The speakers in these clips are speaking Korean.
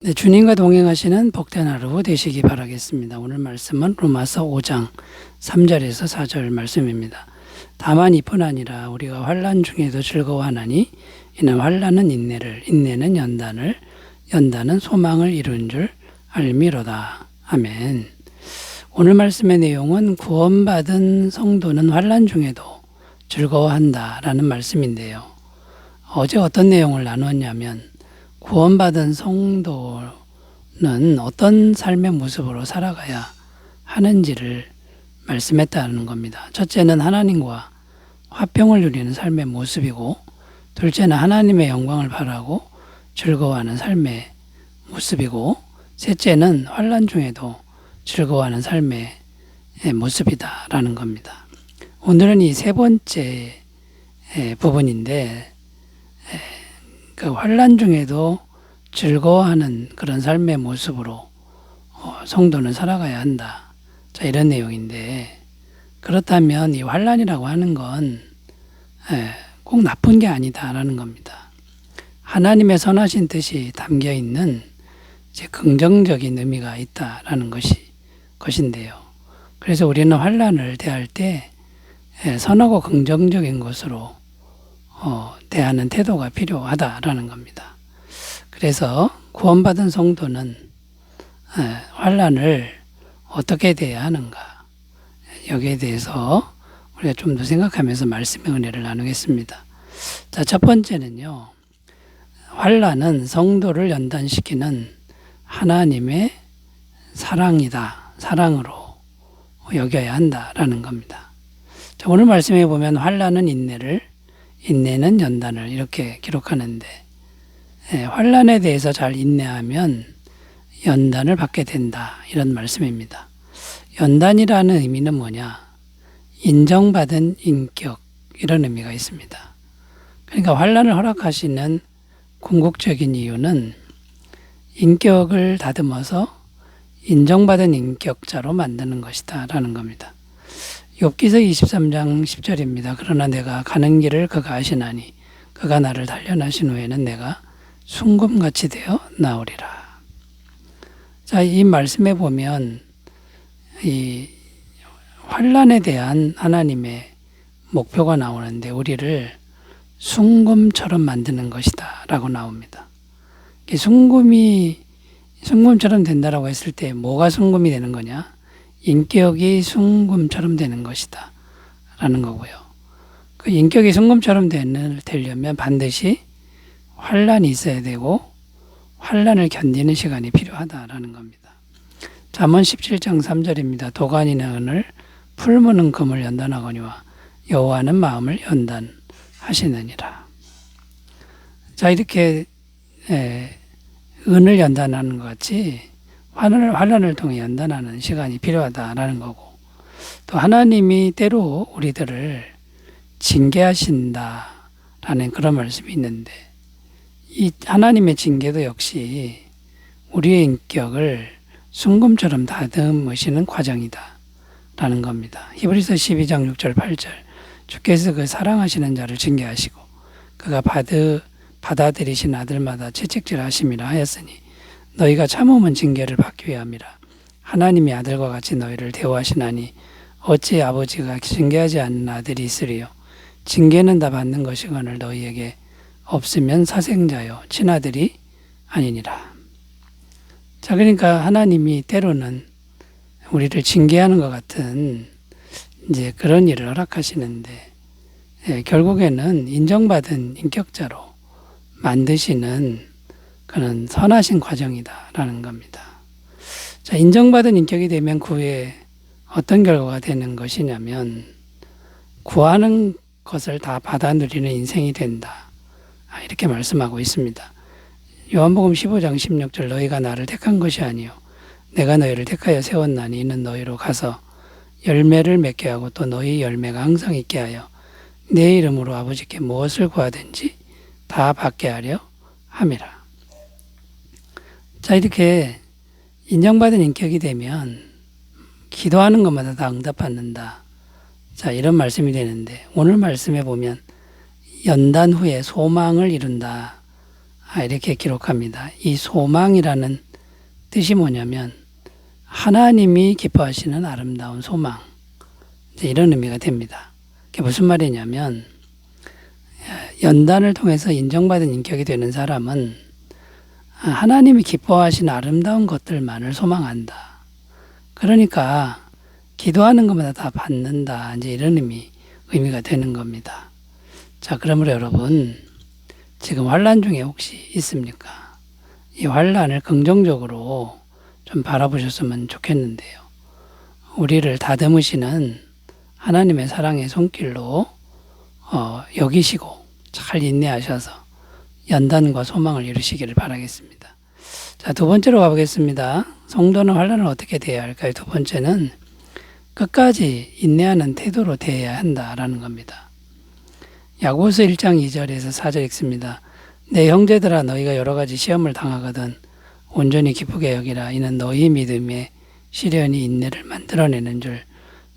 네, 주님과 동행하시는 복된 하루 되시기 바라겠습니다. 오늘 말씀은 로마서 5장 3절에서 4절 말씀입니다. 다만 이뿐 아니라 우리가 환난 중에도 즐거워하나니 이는 환난은 인내를, 인내는 연단을, 연단은 소망을 이룬 줄 알미로다. 아멘. 오늘 말씀의 내용은 구원받은 성도는 환난 중에도 즐거워한다라는 말씀인데요. 어제 어떤 내용을 나눴냐면 구원받은 성도는 어떤 삶의 모습으로 살아가야 하는지를 말씀했다는 겁니다. 첫째는 하나님과 화평을 누리는 삶의 모습이고, 둘째는 하나님의 영광을 바라고 즐거워하는 삶의 모습이고, 셋째는 환난 중에도 즐거워하는 삶의 모습이다라는 겁니다. 오늘은 이 세 번째 부분인데, 그 환난 중에도 즐거워하는 그런 삶의 모습으로 성도는 살아가야 한다. 자, 이런 내용인데, 그렇다면 이 환난이라고 하는 건 꼭 나쁜 게 아니다라는 겁니다. 하나님의 선하신 뜻이 담겨 있는 이제 긍정적인 의미가 있다라는 것인데요. 그래서 우리는 환난을 대할 때 선하고 긍정적인 것으로 대하는 태도가 필요하다라는 겁니다. 그래서 구원받은 성도는 환난을 어떻게 대해야 하는가, 여기에 대해서 우리가 좀 더 생각하면서 말씀의 은혜를 나누겠습니다. 자, 첫 번째는요, 환난은 성도를 연단시키는 하나님의 사랑이다, 사랑으로 여겨야 한다라는 겁니다. 자, 오늘 말씀에 보면 환난은 인내를, 인내는 연단을 이렇게 기록하는데, 환난에 대해서 잘 인내하면 연단을 받게 된다, 이런 말씀입니다. 연단이라는 의미는 뭐냐? 인정받은 인격, 이런 의미가 있습니다. 그러니까 환난을 허락하시는 궁극적인 이유는 인격을 다듬어서 인정받은 인격자로 만드는 것이다 라는 겁니다. 욥기서 23장 10절입니다. 그러나 내가 가는 길을 그가 아시나니 그가 나를 단련하신 후에는 내가 순금같이 되어 나오리라. 자, 이 말씀에 보면 이 환난에 대한 하나님의 목표가 나오는데, 우리를 순금처럼 만드는 것이다 라고 나옵니다. 순금처럼 된다라고 했을 때 뭐가 순금이 되는 거냐? 인격이 순금처럼 되는 것이다 라는 거고요. 그 인격이 순금처럼 되려면 반드시 환난이 있어야 되고, 환난을 견디는 시간이 필요하다라는 겁니다. 잠언 17장 3절입니다. 도가니는 은을, 풀무는 금을 연단하거니와 여호와는 마음을 연단하시느니라. 자, 이렇게 은을 연단하는 것 같이 환난을 통해 연단하는 시간이 필요하다라는 거고, 또 하나님이 때로 우리들을 징계하신다라는 그런 말씀이 있는데, 이 하나님의 징계도 역시 우리의 인격을 순금처럼 다듬으시는 과정이다 라는 겁니다. 히브리서 12장 6절 8절, 주께서 그 사랑하시는 자를 징계하시고 그가 받아들이신 아들마다 채찍질 하심이라 하였으니 너희가 참으면 징계를 받기 위함이라. 하나님이 아들과 같이 너희를 대우하시나니 어찌 아버지가 징계하지 않는 아들이 있으리요. 징계는 다 받는 것이거늘 너희에게 없으면 사생자요 친아들이 아니니라. 자, 그러니까 하나님이 때로는 우리를 징계하는 것 같은 이제 그런 일을 허락하시는데, 결국에는 인정받은 인격자로 만드시는 그런 선하신 과정이다라는 겁니다. 자, 인정받은 인격이 되면 그 후에 어떤 결과가 되는 것이냐면, 구하는 것을 다 받아 누리는 인생이 된다, 이렇게 말씀하고 있습니다. 요한복음 15장 16절, 너희가 나를 택한 것이 아니요 내가 너희를 택하여 세웠나니 이는 너희로 가서 열매를 맺게 하고 또 너희 열매가 항상 있게 하여 내 이름으로 아버지께 무엇을 구하든지 다 받게 하려 함이라. 자, 이렇게 인정받은 인격이 되면 기도하는 것마다 다 응답받는다. 자, 이런 말씀이 되는데, 오늘 말씀에 보면 연단 후에 소망을 이룬다 이렇게 기록합니다. 이 소망이라는 뜻이 뭐냐면 하나님이 기뻐하시는 아름다운 소망, 이런 의미가 됩니다. 그게 무슨 말이냐면 연단을 통해서 인정받은 인격이 되는 사람은 하나님이 기뻐하시는 아름다운 것들만을 소망한다. 그러니까 기도하는 것마다 다 받는다. 이제 이런 의미가 되는 겁니다. 자, 그러므로 여러분, 지금 환난 중에 혹시 있습니까? 이 환난을 긍정적으로 좀 바라보셨으면 좋겠는데요. 우리를 다듬으시는 하나님의 사랑의 손길로 여기시고 잘 인내하셔서 연단과 소망을 이루시기를 바라겠습니다. 자, 두 번째로 가보겠습니다. 성도는 환난을 어떻게 대해야 할까요? 두 번째는 끝까지 인내하는 태도로 대해야 한다라는 겁니다. 야고보서 1장 2절에서 4절 읽습니다. 내 형제들아 너희가 여러 가지 시험을 당하거든 온전히 기쁘게 여기라. 이는 너희 믿음의 시련이 인내를 만들어내는 줄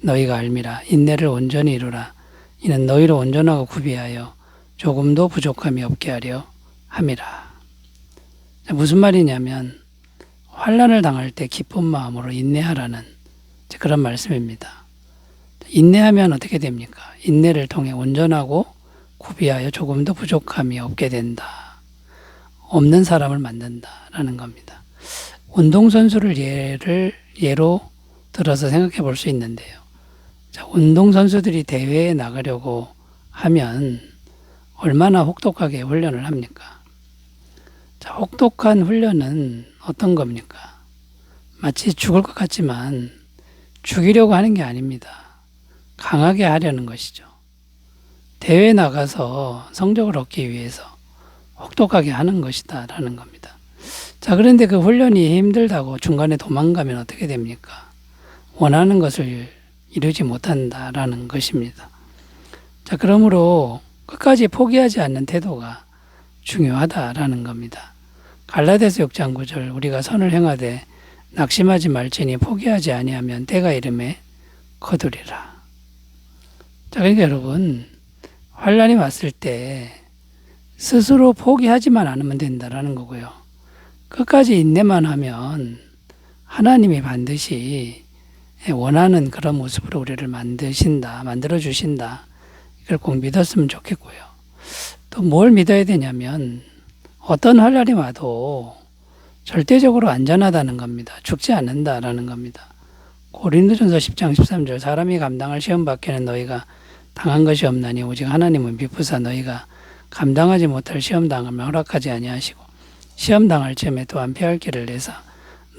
너희가 알미라. 인내를 온전히 이루라. 이는 너희를 온전하고 구비하여 조금도 부족함이 없게 하려 함이라. 무슨 말이냐면 환난을 당할 때 기쁜 마음으로 인내하라는 그런 말씀입니다. 인내하면 어떻게 됩니까? 인내를 통해 온전하고 구비하여 조금도 부족함이 없게 된다. 없는 사람을 만든다라는 겁니다. 운동선수를 예로 들어서 생각해 볼 수 있는데요. 자, 운동선수들이 대회에 나가려고 하면 얼마나 혹독하게 훈련을 합니까? 자, 혹독한 훈련은 어떤 겁니까? 마치 죽을 것 같지만 죽이려고 하는 게 아닙니다. 강하게 하려는 것이죠. 대회에 나가서 성적을 얻기 위해서 혹독하게 하는 것이다 라는 겁니다. 자, 그런데 그 훈련이 힘들다고 중간에 도망가면 어떻게 됩니까? 원하는 것을 이루지 못한다라는 것입니다. 자, 그러므로 끝까지 포기하지 않는 태도가 중요하다라는 겁니다. 갈라디아서 6장 9절 우리가 선을 행하되 낙심하지 말지니 포기하지 아니하면 때가 이름에 거두리라. 자, 그러니까 여러분 환난이 왔을 때 스스로 포기하지만 않으면 된다라는 거고요. 끝까지 인내만 하면 하나님이 반드시 원하는 그런 모습으로 우리를 만들어 주신다. 이걸 꼭 믿었으면 좋겠고요. 또 뭘 믿어야 되냐면 어떤 환난이 와도 절대적으로 안전하다는 겁니다. 죽지 않는다라는 겁니다. 고린도전서 10장 13절 사람이 감당할 시험 밖에는 너희가 당한 것이 없나니 오직 하나님은 미쁘사 너희가 감당하지 못할 시험 당함을 허락하지 아니하시고 시험 당할 즈음에 또한 피할 길을 내사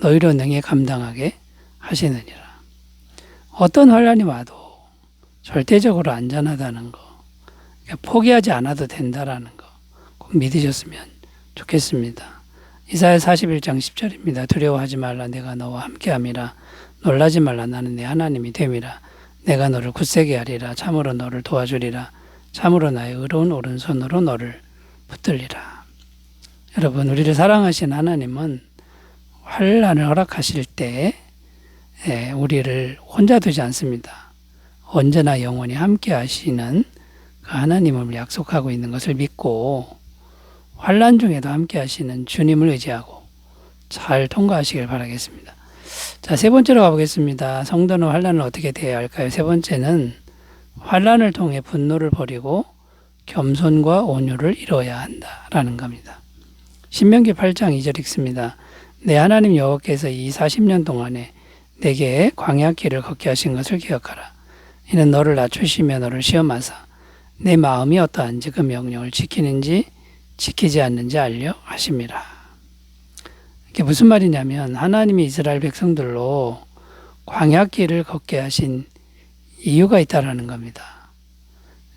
너희로 능히 감당하게 하시느니라. 어떤 환난이 와도 절대적으로 안전하다는 거, 그러니까 포기하지 않아도 된다라는 거 꼭 믿으셨으면 좋겠습니다. 이사야 41장 10절입니다. 두려워하지 말라 내가 너와 함께함이라. 놀라지 말라 나는 내 하나님이 됨이라. 내가 너를 굳세게 하리라. 참으로 너를 도와주리라. 참으로 나의 의로운 오른손으로 너를 붙들리라. 여러분, 우리를 사랑하신 하나님은 환난을 허락하실 때 우리를 혼자 두지 않습니다. 언제나 영원히 함께 하시는 그 하나님을 약속하고 있는 것을 믿고 환난 중에도 함께 하시는 주님을 의지하고 잘 통과하시길 바라겠습니다. 자, 세 번째로 가보겠습니다. 성도는 환난을 어떻게 대해야 할까요? 세 번째는 환난을 통해 분노를 버리고 겸손과 온유를 이뤄야 한다라는 겁니다. 신명기 8장 2절 읽습니다. 내 하나님 여호와께서 이 40년 동안에 내게 광야 길을 걷게 하신 것을 기억하라. 이는 너를 낮추시며 너를 시험하사 내 마음이 어떠한지 그 명령을 지키는지 지키지 않는지 알려 하심이라. 이게 무슨 말이냐면 하나님이 이스라엘 백성들로 광야 길을 걷게 하신 이유가 있다라는 겁니다.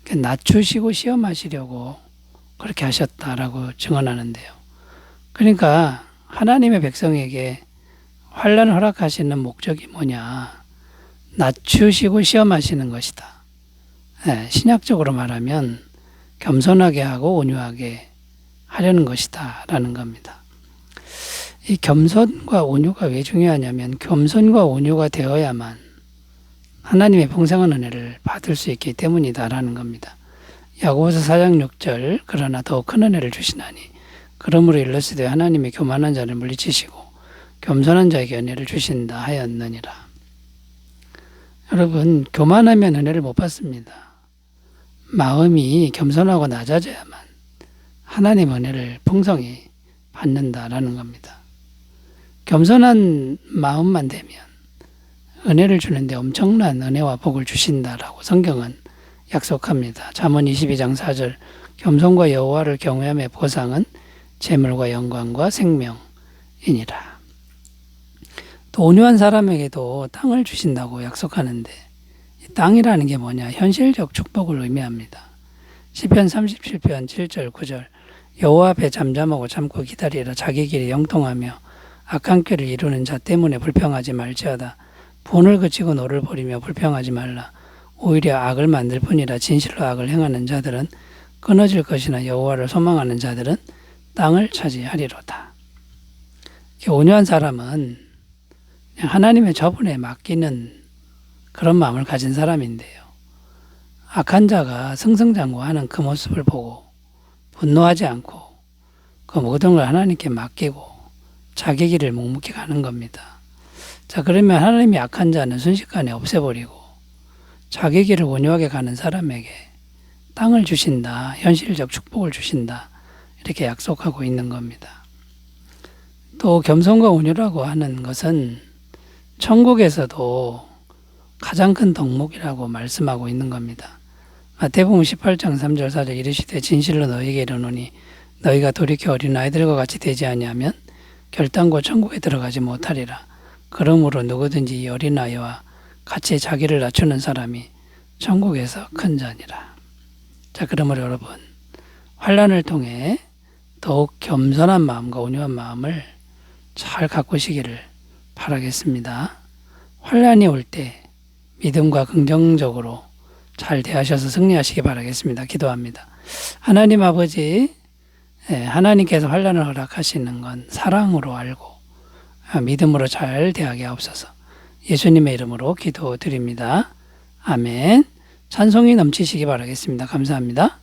낮추시고 시험하시려고 그렇게 하셨다라고 증언하는데요. 그러니까 하나님의 백성에게 환난을 허락하시는 목적이 뭐냐? 낮추시고 시험하시는 것이다. 신약적으로 말하면 겸손하게 하고 온유하게 하려는 것이다 라는 겁니다. 이 겸손과 온유가 왜 중요하냐면 겸손과 온유가 되어야만 하나님의 풍성한 은혜를 받을 수 있기 때문이다 라는 겁니다. 야고보서 4장 6절 그러나 더 큰 은혜를 주시나니 그러므로 일러스되 하나님이 교만한 자를 물리치시고 겸손한 자에게 은혜를 주신다 하였느니라. 여러분, 교만하면 은혜를 못 받습니다. 마음이 겸손하고 낮아져야만 하나님 은혜를 풍성히 받는다라는 겁니다. 겸손한 마음만 되면 은혜를 주는데 엄청난 은혜와 복을 주신다라고 성경은 약속합니다. 잠언 22장 4절 겸손과 여호와를 경외함의 보상은 재물과 영광과 생명이니라. 또 온유한 사람에게도 땅을 주신다고 약속하는데 이 땅이라는 게 뭐냐? 현실적 축복을 의미합니다. 시편 37편 7절 9절 여호와 앞에 잠잠하고 참고 기다리라. 자기 길이 영통하며 악한 꾀를 이루는 자 때문에 불평하지 말지어다. 분을 그치고 노를 버리며 불평하지 말라. 오히려 악을 만들 뿐이라. 진실로 악을 행하는 자들은 끊어질 것이나 여호와를 소망하는 자들은 땅을 차지하리로다. 온유한 사람은 그냥 하나님의 저분에 맡기는 그런 마음을 가진 사람인데요. 악한 자가 승승장구하는 그 모습을 보고 분노하지 않고 그 모든 걸 하나님께 맡기고 자기 길을 묵묵히 가는 겁니다. 자, 그러면 하나님이 악한 자는 순식간에 없애버리고 자기 길을 온유하게 가는 사람에게 땅을 주신다, 현실적 축복을 주신다, 이렇게 약속하고 있는 겁니다. 또 겸손과 온유라고 하는 것은 천국에서도 가장 큰 덕목이라고 말씀하고 있는 겁니다. 마태복음 18장 3절 4절 이르시되 진실로 너희에게 이르노니 너희가 돌이켜 어린아이들과 같이 되지 아니하면 결단코 천국에 들어가지 못하리라. 그러므로 누구든지 이 어린아이와 같이 자기를 낮추는 사람이 천국에서 큰 자니라. 자, 그러므로 여러분, 환난을 통해 더욱 겸손한 마음과 온유한 마음을 잘 가꾸시기를 바라겠습니다. 환난이 올 때 믿음과 긍정적으로 잘 대하셔서 승리하시기 바라겠습니다. 기도합니다. 하나님 아버지, 하나님께서 환난을 허락하시는 건 사랑으로 알고 믿음으로 잘 대하게 하옵소서. 예수님의 이름으로 기도드립니다. 아멘. 찬송이 넘치시기 바라겠습니다. 감사합니다.